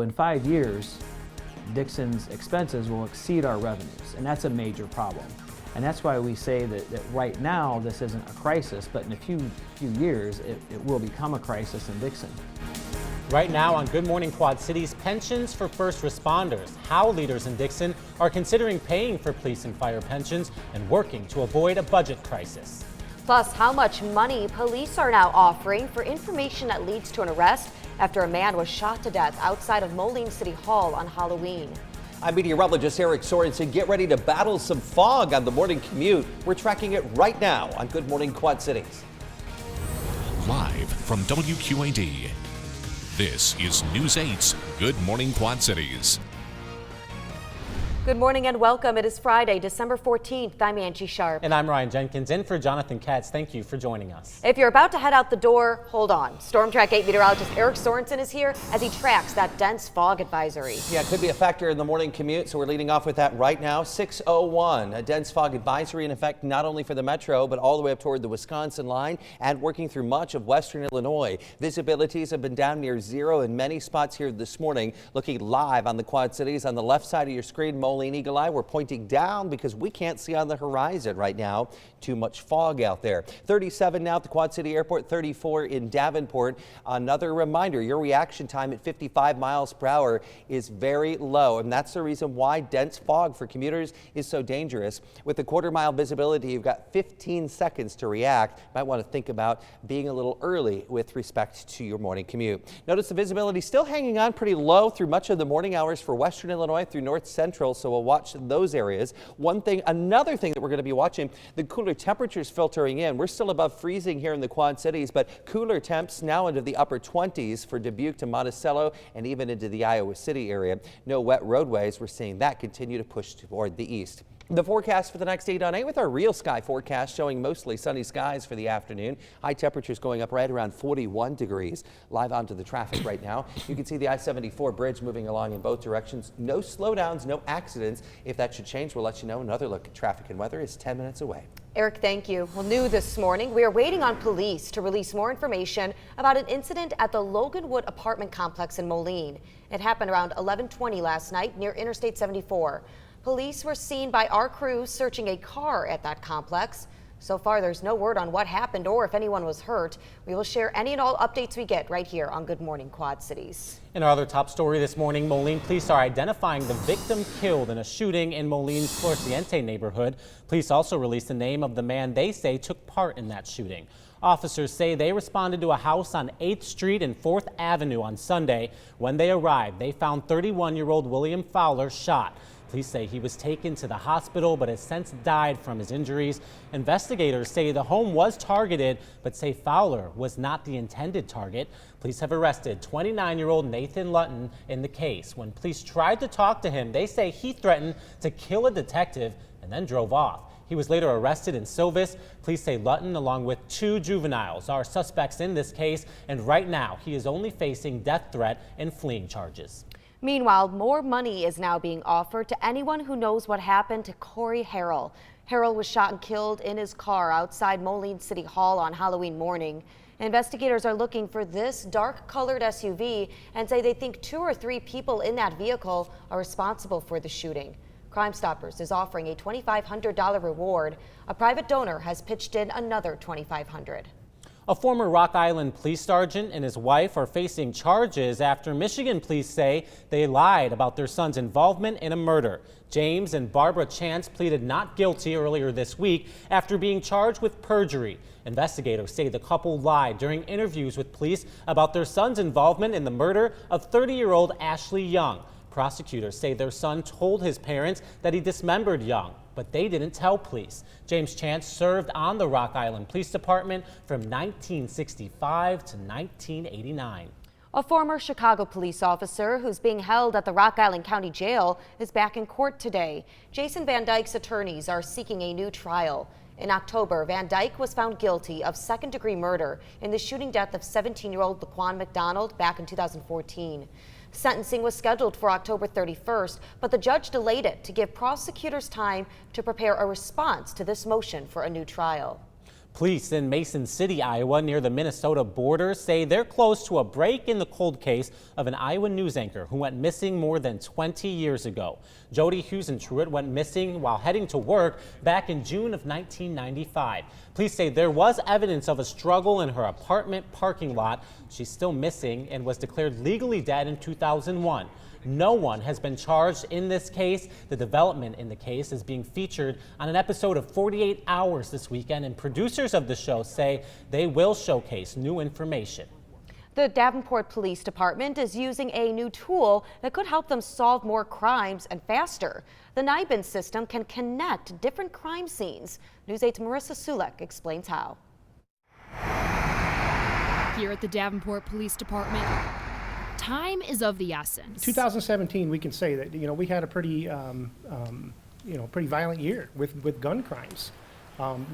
In 5 years, Dixon's expenses will exceed our revenues, and that's a major problem. And that's why we say that right now this isn't a crisis, but in a few years it will become a crisis in Dixon. Right now on Good Morning Quad Cities, pensions for first responders, how leaders in Dixon are considering paying for police and fire pensions and working to avoid a budget crisis. Plus, how much money police are now offering for information that leads to an arrest after a man was shot to death outside of Moline City Hall on Halloween. I'm meteorologist Eric Sorensen. Get ready to battle some fog on the morning commute. We're tracking it right now on Good Morning Quad Cities. Live from WQAD, this is News 8's Good Morning Quad Cities. Good morning and welcome. It is Friday, December 14th. I'm Angie Sharp. And I'm Ryan.Jenkins in for Jonathan Katz. Thank you for joining us. If you're about to head out the door, hold on. Storm Track 8 meteorologist Eric Sorensen is here as he tracks that dense fog advisory. Yeah, it could be a factor in the morning commute, so we're leading off with that right now. 6:01, a dense fog advisory in effect not only for the metro, but all the way up toward the Wisconsin line and working through much of western Illinois. Visibilities have been down near zero in many spots here this morning. Looking live on the Quad Cities on the left side of your screen, Moline Eagle Eye, we're pointing down because we can't see on the horizon right now. Too much fog out there. 37 now at the Quad City Airport, 34 in Davenport. Another reminder, your reaction time at 55 miles per hour is very low, and that's the reason why dense fog for commuters is so dangerous. With the quarter-mile visibility, you've got 15 seconds to react. Might want to think about being a little early with respect to your morning commute. Notice the visibility still hanging on pretty low through much of the morning hours for western Illinois through north central, so we'll watch those areas. Another thing that we're going to be watching, the cooler temperatures filtering in. We're still above freezing here in the Quad Cities, but cooler temps now into the upper 20s for Dubuque to Monticello and even into the Iowa City area. No wet roadways. We're seeing that continue to push toward the east. The forecast for the next 8 on 8 with our real sky forecast showing mostly sunny skies for the afternoon. High temperatures going up right around 41 degrees. Live onto the traffic right now. You can see the I-74 bridge moving along in both directions. No slowdowns, no accidents. If that should change, we'll let you know. Another look at traffic and weather is 10 minutes away. Eric, thank you. Well, new this morning, we are waiting on police to release more information about an incident at the Loganwood apartment complex in Moline. It happened around 11:20 last night near Interstate 74. Police were seen by our crew searching a car at that complex. So far, there's no word on what happened or if anyone was hurt. We will share any and all updates we get right here on Good Morning Quad Cities. In our other top story this morning, Moline police are identifying the victim killed in a shooting in Moline's Florciente neighborhood. Police also released the name of the man they say took part in that shooting. Officers say they responded to a house on 8th Street and 4th Avenue on Sunday. When they arrived, they found 31-year-old William Fowler shot. Police say he was taken to the hospital but has since died from his injuries. Investigators say the home was targeted but say Fowler was not the intended target. Police have arrested 29-year-old Nathan Lutton in the case. When police tried to talk to him, they say he threatened to kill a detective and then drove off. He was later arrested in Silvis. Police say Lutton, along with 2 juveniles, are suspects in this case, and right now he is only facing death threat and fleeing charges. Meanwhile, more money is now being offered to anyone who knows what happened to Corey Harrell. Harrell was shot and killed in his car outside Moline City Hall on Halloween morning. Investigators are looking for this dark-colored SUV and say they think 2 or 3 people in that vehicle are responsible for the shooting. Crime Stoppers is offering a $2,500 reward. A private donor has pitched in another $2,500. A former Rock Island police sergeant and his wife are facing charges after Michigan police say they lied about their son's involvement in a murder. James and Barbara Chance pleaded not guilty earlier this week after being charged with perjury. Investigators say the couple lied during interviews with police about their son's involvement in the murder of 30-year-old Ashley Young. Prosecutors say their son told his parents that he dismembered Young, but they didn't tell police. James Chance served on the Rock Island Police Department from 1965 to 1989. A former Chicago police officer who's being held at the Rock Island County Jail is back in court today. Jason Van Dyke's attorneys are seeking a new trial. In October, Van Dyke was found guilty of second-degree murder in the shooting death of 17-year-old Laquan McDonald back in 2014. Sentencing was scheduled for October 31st, but the judge delayed it to give prosecutors time to prepare a response to this motion for a new trial. Police in Mason City, Iowa, near the Minnesota border, say they're close to a break in the cold case of an Iowa news anchor who went missing more than 20 years ago. Jody Husentruitt went missing while heading to work back in June of 1995. Police say there was evidence of a struggle in her apartment parking lot. She's still missing and was declared legally dead in 2001. No one has been charged in this case. The development in the case is being featured on an episode of 48 Hours this weekend, and producers of the show say they will showcase new information. The Davenport Police Department is using a new tool that could help them solve more crimes and faster. The NIBIN system can connect different crime scenes. News 8's Marissa Sulek explains how. Here at the Davenport Police Department, time is of the essence. 2017, we can say that, we had a pretty, pretty violent year with gun crimes.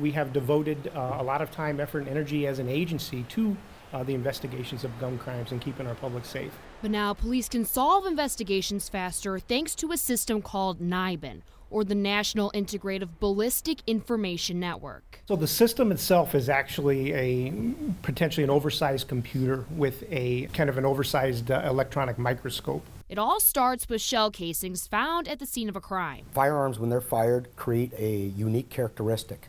We have devoted a lot of time, effort, and energy as an agency to the investigations of gun crimes and keeping our public safe. But now police can solve investigations faster thanks to a system called NIBIN, or the National Integrative Ballistic Information Network. So the system itself is actually potentially an oversized computer with a kind of an oversized electronic microscope. It all starts with shell casings found at the scene of a crime. Firearms, when they're fired, create a unique characteristic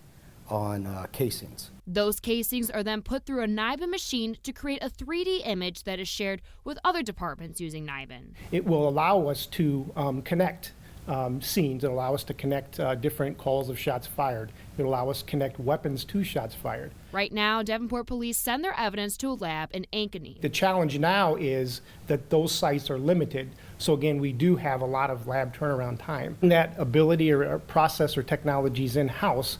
on casings. Those casings are then put through a NIBIN machine to create a 3D image that is shared with other departments using NIBIN. It will allow us to connect scenes. It'll allow us to connect different calls of shots fired. It'll allow us to connect weapons to shots fired. Right now, Davenport police send their evidence to a lab in Ankeny. The challenge now is that those sites are limited. So again, we do have a lot of lab turnaround time. That ability or process or technologies in-house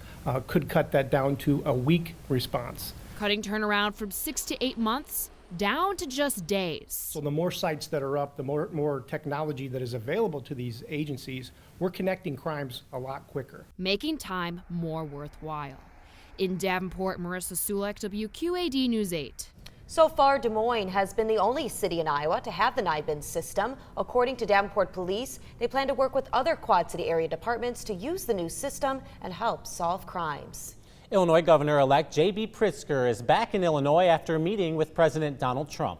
could cut that down to a week response. Cutting turnaround from 6 to 8 months down to just days. So the more sites that are up, the more technology that is available to these agencies, we're connecting crimes a lot quicker. Making time more worthwhile. In Davenport, Marissa Sulek, WQAD News 8. So far, Des Moines has been the only city in Iowa to have the NIBIN system. According to Davenport Police, they plan to work with other Quad City area departments to use the new system and help solve crimes. Illinois Governor-elect J.B. Pritzker is back in Illinois after a meeting with President Donald Trump.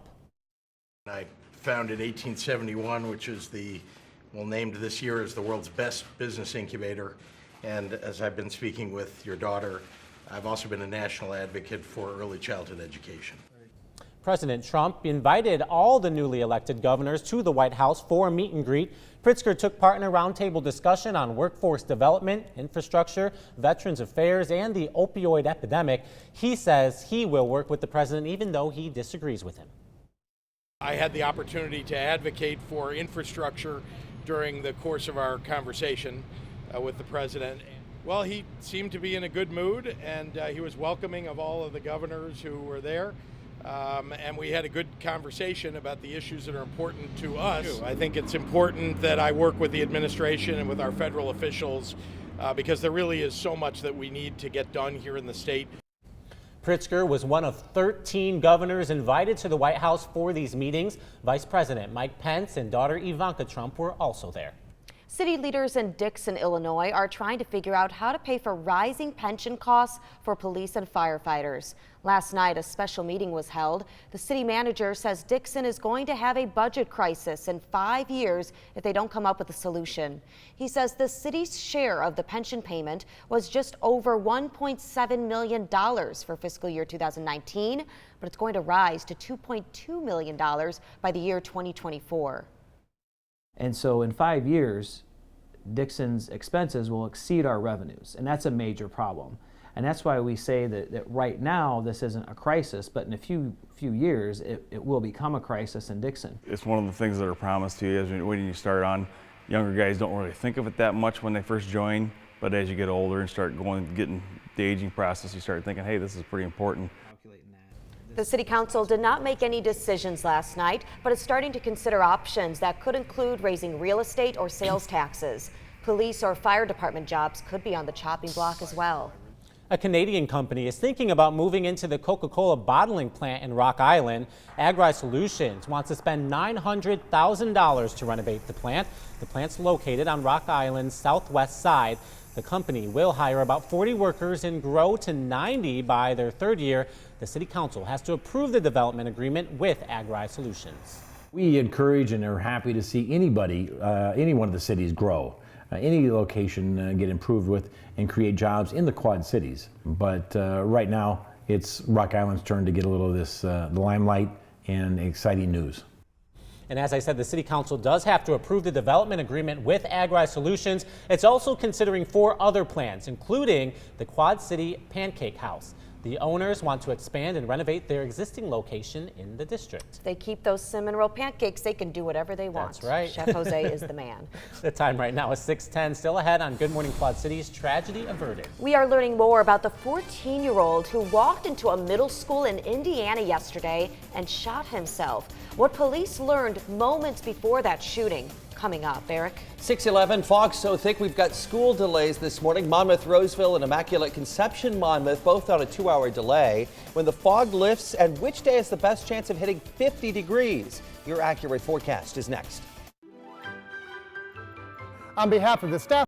I founded 1871, which is named this year as the world's best business incubator. And as I've been speaking with your daughter, I've also been a national advocate for early childhood education. President Trump invited all the newly elected governors to the White House for a meet and greet. Pritzker took part in a roundtable discussion on workforce development, infrastructure, veterans affairs, and the opioid epidemic. He says he will work with the president even though he disagrees with him. I had the opportunity to advocate for infrastructure during the course of our conversation with the president. Well, he seemed to be in a good mood, and he was welcoming of all of the governors who were there. And we had a good conversation about the issues that are important to us. I think it's important that I work with the administration and with our federal officials because there really is so much that we need to get done here in the state. Pritzker was one of 13 governors invited to the White House for these meetings. Vice President Mike Pence and daughter Ivanka Trump were also there. City leaders in Dixon, Illinois are trying to figure out how to pay for rising pension costs for police and firefighters. Last night, a special meeting was held. The city manager says Dixon is going to have a budget crisis in 5 years if they don't come up with a solution. He says the city's share of the pension payment was just over $1.7 million for fiscal year 2019, but it's going to rise to $2.2 million by the year 2024. And so in 5 years, Dixon's expenses will exceed our revenues, and that's a major problem. And that's why we say that right now this isn't a crisis, but in a few years it will become a crisis in Dixon. It's one of the things that are promised to you is when you start on. Younger guys don't really think of it that much when they first join, but as you get older and start getting the aging process, you start thinking, hey, this is pretty important. The City Council did not make any decisions last night, but is starting to consider options that could include raising real estate or sales taxes. Police or fire department jobs could be on the chopping block as well. A Canadian company is thinking about moving into the Coca-Cola bottling plant in Rock Island. Agri Solutions wants to spend $900,000 to renovate the plant. The plant's located on Rock Island's southwest side. The company will hire about 40 workers and grow to 90 by their third year. The City Council has to approve the development agreement with Agri Solutions. We encourage and are happy to see anybody, any one of the cities grow, any location get improved with and create jobs in the Quad Cities. But right now, it's Rock Island's turn to get a little of this, the limelight and exciting news. And as I said, the City Council does have to approve the development agreement with Agri Solutions. It's also considering 4 other plans, including the Quad City Pancake House. The owners want to expand and renovate their existing location in the district. If they keep those cinnamon roll pancakes, they can do whatever they want. That's right. Chef Jose is the man. The time right now is 6:10. Still ahead on Good Morning Quad Cities, tragedy averted. We are learning more about the 14-year-old who walked into a middle school in Indiana yesterday and shot himself. What police learned moments before that shooting. Coming up, Eric. 6:11, fog so thick we've got school delays this morning. Monmouth, Roseville, and Immaculate Conception, Monmouth, both on a 2-hour delay. When the fog lifts, and which day has the best chance of hitting 50 degrees? Your accurate forecast is next. On behalf of the staff